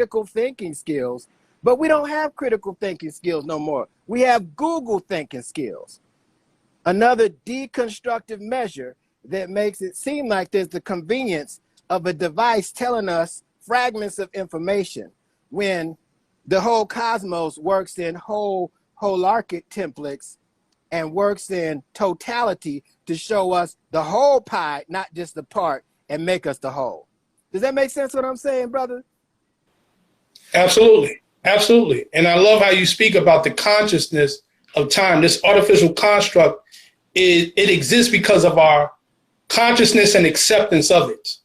critical thinking skills, but we don't have critical thinking skills no more. We have Google thinking skills. Another deconstructive measure that makes it seem like there's the convenience of a device telling us fragments of information when the whole cosmos works in holarchic templates and works in totality to show us the whole pie, not just the part, and make us the whole. Does that make sense what I'm saying, brother? Absolutely. Absolutely. And I love how you speak about the consciousness of time. This artificial construct, it exists because of our consciousness and acceptance of it,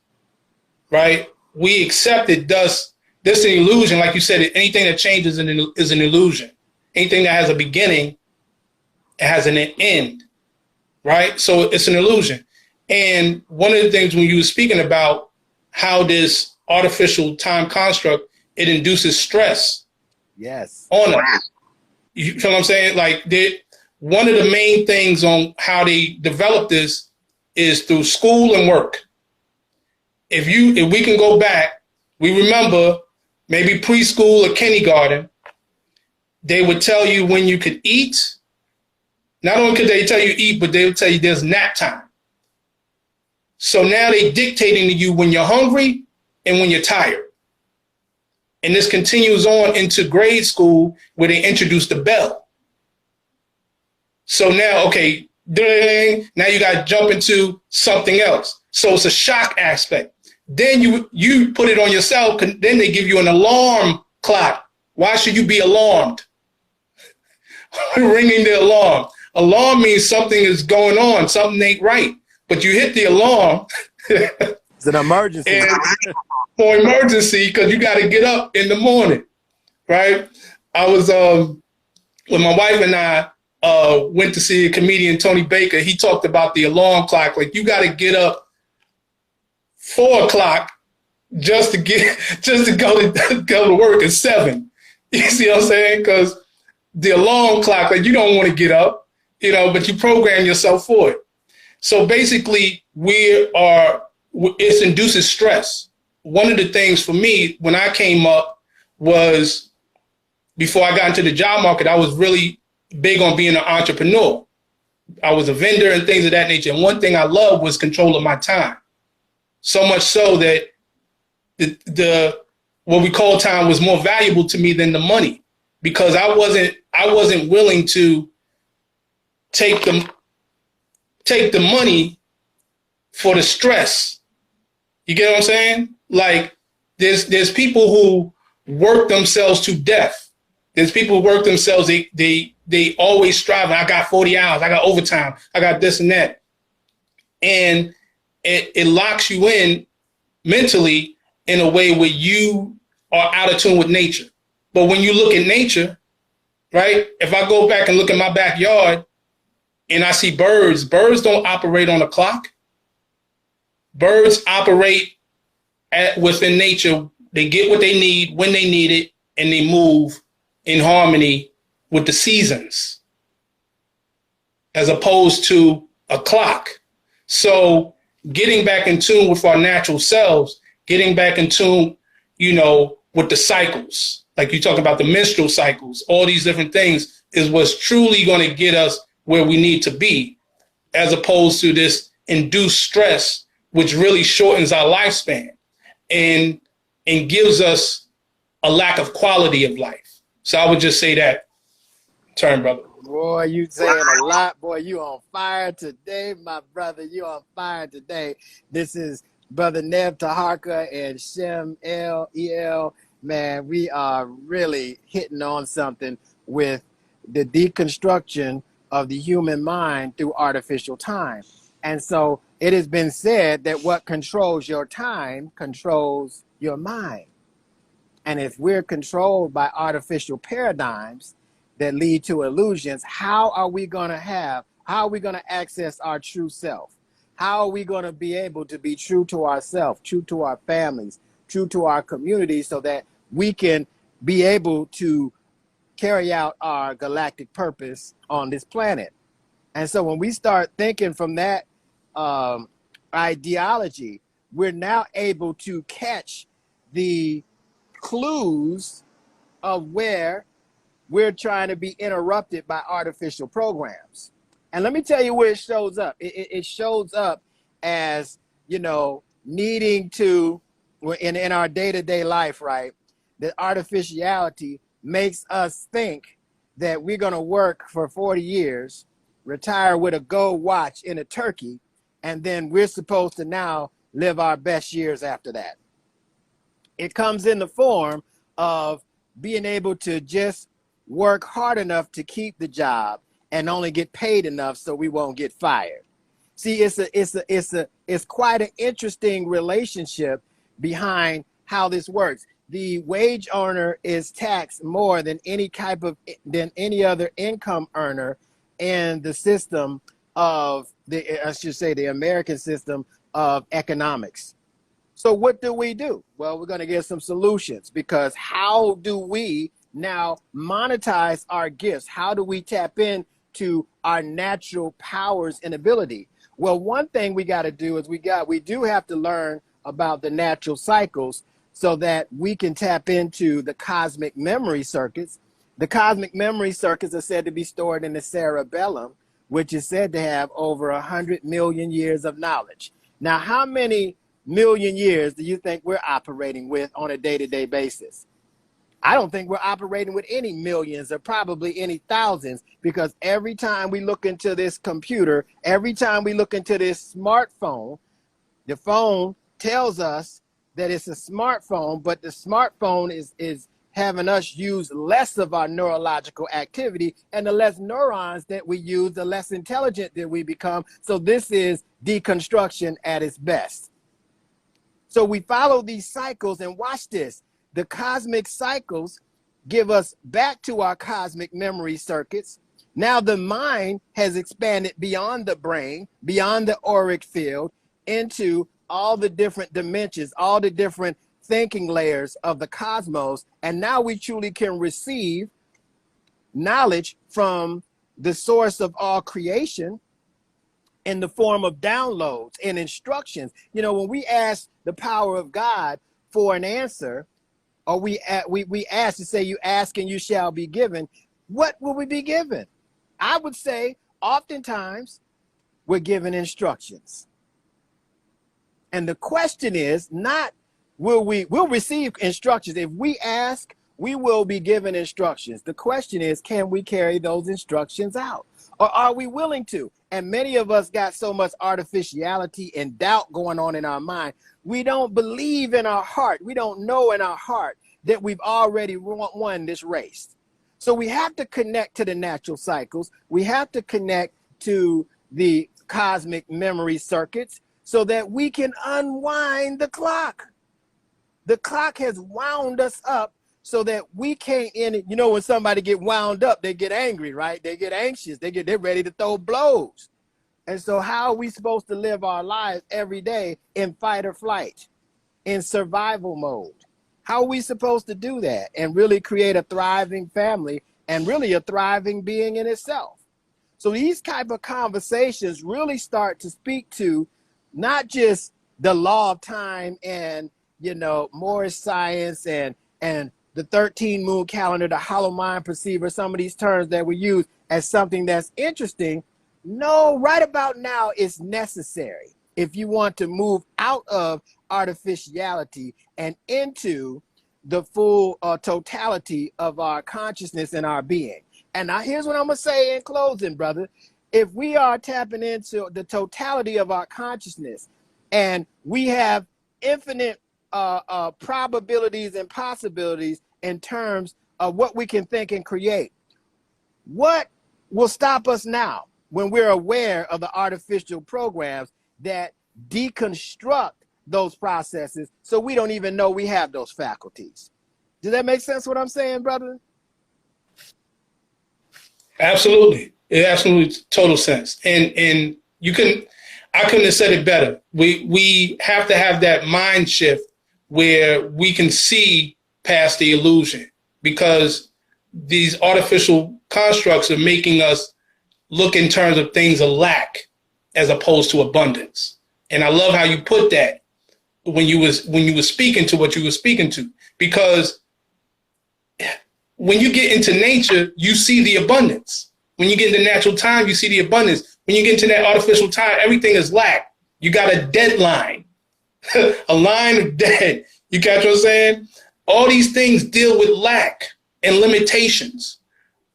right? We accept it, thus this is an illusion. Like you said, anything that changes is an illusion. Anything that has a beginning, it has an end, right? So it's an illusion. And one of the things when you were speaking about how this artificial time construct, it induces stress on us. You feel what I'm saying? Like one of the main things on how they develop this is through school and work. If we can go back, we remember maybe preschool or kindergarten, they would tell you when you could eat. Not only could they tell you eat, but they would tell you there's nap time. So now they're dictating to you when you're hungry and when you're tired. And this continues on into grade school where they introduce the bell. So now, okay, now you got to jump into something else. So it's a shock aspect. Then you put it on yourself, then they give you an alarm clock. Why should you be alarmed? Ringing the alarm. Alarm means something is going on, something ain't right. But you hit the alarm. It's an emergency. For emergency, because you got to get up in the morning, right? I was, when my wife and I went to see a comedian, Tony Baker, he talked about the alarm clock. Like you got to get up 4 o'clock just to go to work at 7. You see what I'm saying? Because the alarm clock, like you don't want to get up, but you program yourself for it. So basically, it induces stress. One of the things for me when I came up was before I got into the job market, I was really big on being an entrepreneur. I was a vendor and things of that nature. And one thing I loved was control of my time. So much so that the what we call time was more valuable to me than the money, because I wasn't willing to take the money for the stress. You get what I'm saying? Like there's people who work themselves to death. There's people who work themselves. They always strive. I got 40 hours. I got overtime. I got this and that. And it locks you in mentally in a way where you are out of tune with nature. But when you look at nature, right? If I go back and look at my backyard and I see birds don't operate on a clock. Birds operate within nature. They get what they need when they need it, and they move in harmony with the seasons, as opposed to a clock. So getting back in tune with our natural selves, getting back in tune, with the cycles, like you talk about the menstrual cycles, all these different things is what's truly going to get us where we need to be, as opposed to this induced stress, which really shortens our lifespan and gives us a lack of quality of life. So I would just say that. Turn, brother. Boy, you saying a lot. Boy, you on fire today, my brother. You on fire today. This is Brother Neb Teharka and Shem El. Man, we are really hitting on something with the deconstruction of the human mind through artificial time. And so it has been said that what controls your time controls your mind. And if we're controlled by artificial paradigms that lead to illusions, how are we going to access our true self? How are we going to be able to be true to ourselves, true to our families, true to our community, so that we can be able to carry out our galactic purpose on this planet? And so when we start thinking from that ideology, we're now able to catch the clues of where we're trying to be interrupted by artificial programs. And let me tell you where it shows up. It shows up as, needing to, in our day-to-day life, right? That artificiality makes us think that we're going to work for 40 years, retire with a gold watch and a turkey, and then we're supposed to now live our best years after that. It comes in the form of being able to just work hard enough to keep the job and only get paid enough so we won't get fired. See, it's quite an interesting relationship behind how this works. The wage earner is taxed more than any other income earner in the system of the American system of economics. So what do? Well, we're going to get some solutions, because how do we now monetize our gifts? How do we tap into our natural powers and ability? Well, one thing we got to do is we do have to learn about the natural cycles so that we can tap into the cosmic memory circuits. The cosmic memory circuits are said to be stored in the cerebellum, which is said to have over 100 million years of knowledge. Now, how many million years do you think we're operating with on a day-to-day basis? I don't think we're operating with any millions, or probably any thousands, because every time we look into this computer, every time we look into this smartphone, the phone tells us that it's a smartphone, but the smartphone is having us use less of our neurological activity, and the less neurons that we use, the less intelligent that we become. So this is deconstruction at its best. So we follow these cycles, and watch this. The cosmic cycles give us back to our cosmic memory circuits. Now the mind has expanded beyond the brain, beyond the auric field, into all the different dimensions, all the different thinking layers of the cosmos. And now we truly can receive knowledge from the source of all creation in the form of downloads and instructions. When we ask the power of God for an answer, or we ask to say, you ask and you shall be given, what will we be given? I would say oftentimes we're given instructions. And the question is not, we'll receive instructions. If we ask, we will be given instructions. The question is, can we carry those instructions out? Or are we willing to? And many of us got so much artificiality and doubt going on in our mind. We don't believe in our heart. We don't know in our heart that we've already won this race. So we have to connect to the natural cycles. We have to connect to the cosmic memory circuits so that we can unwind the clock. The clock has wound us up so that we can't end it. When somebody get wound up, they get angry, right? They get anxious. They're ready to throw blows. And so how are we supposed to live our lives every day in fight or flight, in survival mode? How are we supposed to do that and really create a thriving family and really a thriving being in itself? So these type of conversations really start to speak to not just the law of time and, Morse science and the 13 moon calendar, the hollow mind perceiver, some of these terms that we use as something that's interesting. No, right about now it's necessary if you want to move out of artificiality and into the full totality of our consciousness and our being. And now here's what I'm going to say in closing, brother. If we are tapping into the totality of our consciousness and we have infinite probabilities and possibilities in terms of what we can think and create, what will stop us now when we're aware of the artificial programs that deconstruct those processes so we don't even know we have those faculties? Does that make sense what I'm saying, brother? Absolutely. It absolutely total sense. And I couldn't have said it better. We have to have that mind shift where we can see past the illusion, because these artificial constructs are making us look in terms of things of lack as opposed to abundance. And I love how you put that. when you was speaking to what you were speaking to, because when you get into nature, you see the abundance. When you get into natural time, you see the abundance. When you get into that artificial time, everything is lack. You got a deadline, a line of dead. You catch what I'm saying? All these things deal with lack and limitations.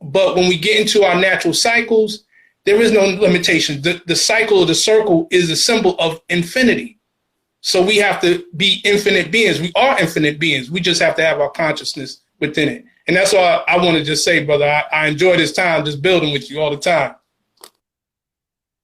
But when we get into our natural cycles, there is no limitation. The cycle of the circle is a symbol of infinity. So we have to be infinite beings. We are infinite beings. We just have to have our consciousness within it. And that's all I want to just say, brother. I enjoy this time just building with you all the time.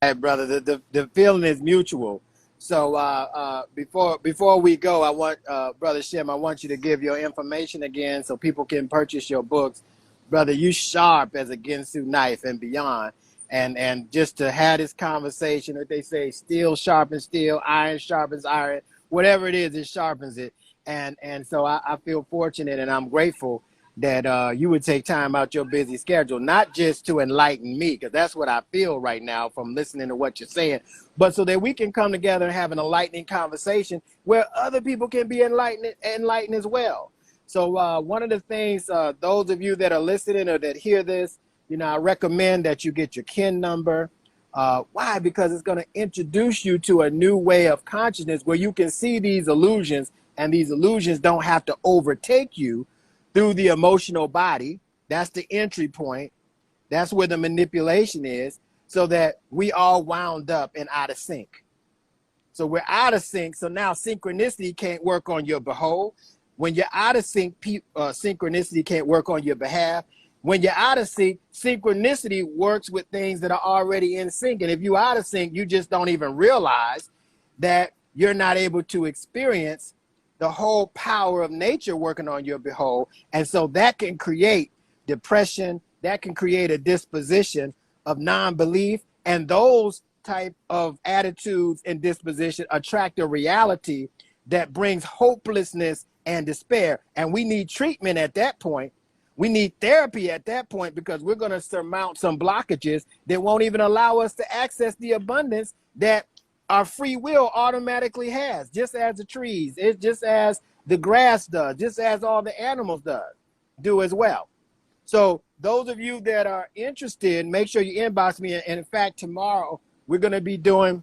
Hey, brother, the feeling is mutual. So before we go, I want, Brother Shem, I want you to give your information again so people can purchase your books. Brother, you sharp as a Ginsu knife and beyond. And just to have this conversation, what they say, steel sharpens steel, iron sharpens iron, whatever it is, it sharpens it. And so I feel fortunate and I'm grateful that you would take time out your busy schedule, not just to enlighten me, because that's what I feel right now from listening to what you're saying, but so that we can come together and have an enlightening conversation where other people can be enlightened as well. So one of the things, those of you that are listening or that hear this, you know, I recommend that you get your kin number. Why? Because it's going to introduce you to a new way of consciousness where you can see these illusions, and these illusions don't have to overtake you through the emotional body. That's the entry point. That's where the manipulation is, so that we all wound up and out of sync. So we're out of sync. So now synchronicity can't work on your behold. When you're out of sync, synchronicity can't work on your behalf. When you're out of sync, synchronicity works with things that are already in sync. And if you're out of sync, you just don't even realize that you're not able to experience the whole power of nature working on your behold. And so that can create depression, that can create a disposition of non-belief, and those type of attitudes and disposition attract a reality that brings hopelessness and despair. And we need treatment at that point. We need therapy at that point, because we're going to surmount some blockages that won't even allow us to access the abundance that our free will automatically has, just as the trees, it's just as the grass does, just as all the animals do as well. So those of you that are interested, make sure you inbox me. And in fact, tomorrow we're going to be doing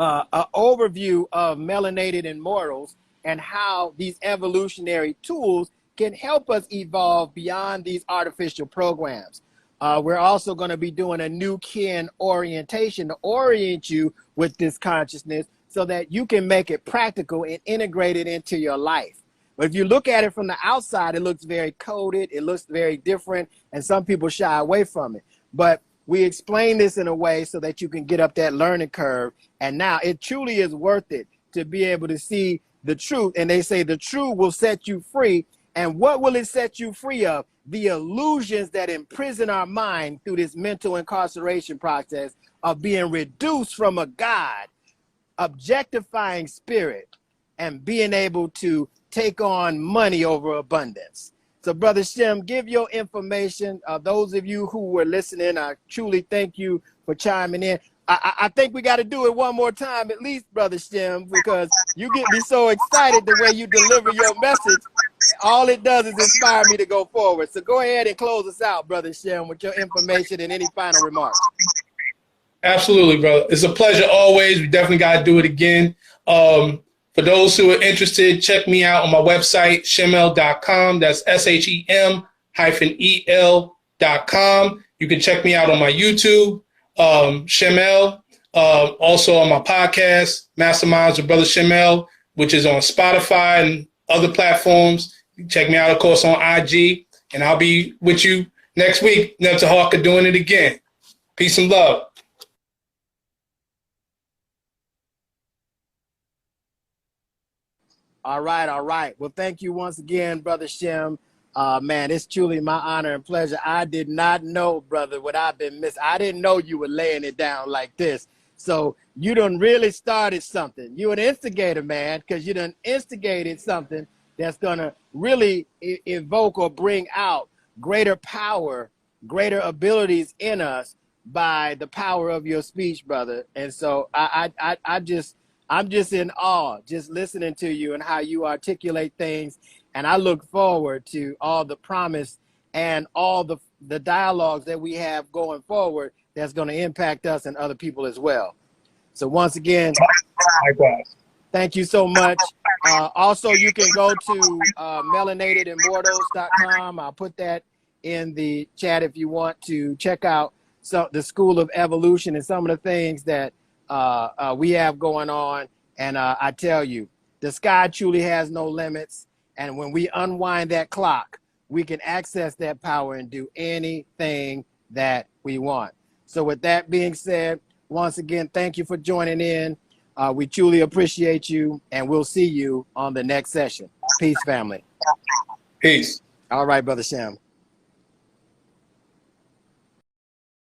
an overview of melanated immortals and how these evolutionary tools can help us evolve beyond these artificial programs. We're also going to be doing a new kin orientation to orient you with this consciousness so that you can make it practical and integrate it into your life. But if you look at it from the outside, it looks very coded, it looks very different, and some people shy away from it. But we explain this in a way so that you can get up that learning curve. And now it truly is worth it to be able to see the truth. And they say the truth will set you free. And what will it set you free of? The illusions that imprison our mind through this mental incarceration process of being reduced from a God, objectifying spirit, and being able to take on money over abundance. So Brother Shem, give your information. Those of you who were listening, I truly thank you for chiming in. I think we got to do it one more time at least, Brother Shem, because you get me so excited the way you deliver your message. All it does is inspire me to go forward. So go ahead and close us out, Brother Shem, with your information and any final remarks. Absolutely, brother. It's a pleasure always. We definitely got to do it again. For those who are interested, check me out on my website, shemel.com. That's SHEM-EL.com. You can check me out on my YouTube, Shemel. Also on my podcast, Masterminds with Brother Shemel, which is on Spotify and other platforms. Check me out, of course, on IG. And I'll be with you next week. Neb Teharka doing it again. Peace and love. All right, all right. Well, thank you once again, Brother Shem. Man, it's truly my honor and pleasure. I did not know, brother, what I've been missing. I didn't know you were laying it down like this. So you done really started something. You an instigator, man, because you done instigated something that's going to really evoke or bring out greater power, greater abilities in us by the power of your speech, brother. And so I I'm just in awe, just listening to you and how you articulate things. And I look forward to all the promise and all the dialogues that we have going forward that's going to impact us and other people as well. So once again, likewise. Thank you so much. Also, you can go to melanatedimmortals.com. I'll put that in the chat if you want to check out the School of Evolution and some of the things that we have going on. And I tell you, the sky truly has no limits. And when we unwind that clock, we can access that power and do anything that we want. So with that being said, once again, thank you for joining in. We truly appreciate you, and we'll see you on the next session. Peace, family. Peace. All right, Brother Shem.